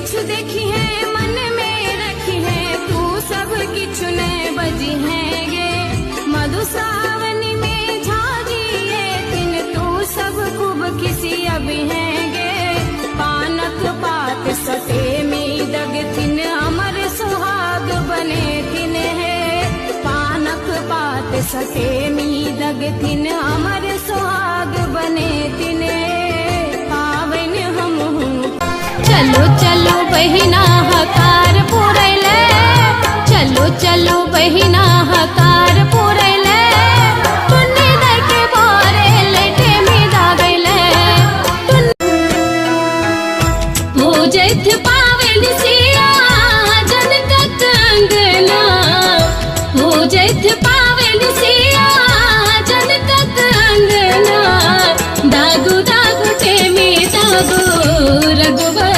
किछु देखी है मन में रखी है तू सब किछु ने बजी है गे मधुसावनी में झागिए तिन तू सब खूब किसी अभी है गे पानक पात सटे में दग तिन अमर सुहाग बने तिन है पानक पात सटे में दग तिन अमर सुहाग बने तिन पावन हम चलो चलो बहिना हकार पुरैले चलो चलो बहिना हकार पुरैले टुन्नी दे के बारे लेटे में दागैले पूजैत पावन सिया जनकक अंगना पूजैत पावन सिया जनकक अंगना दागु दागु टेमी दागु रघुवर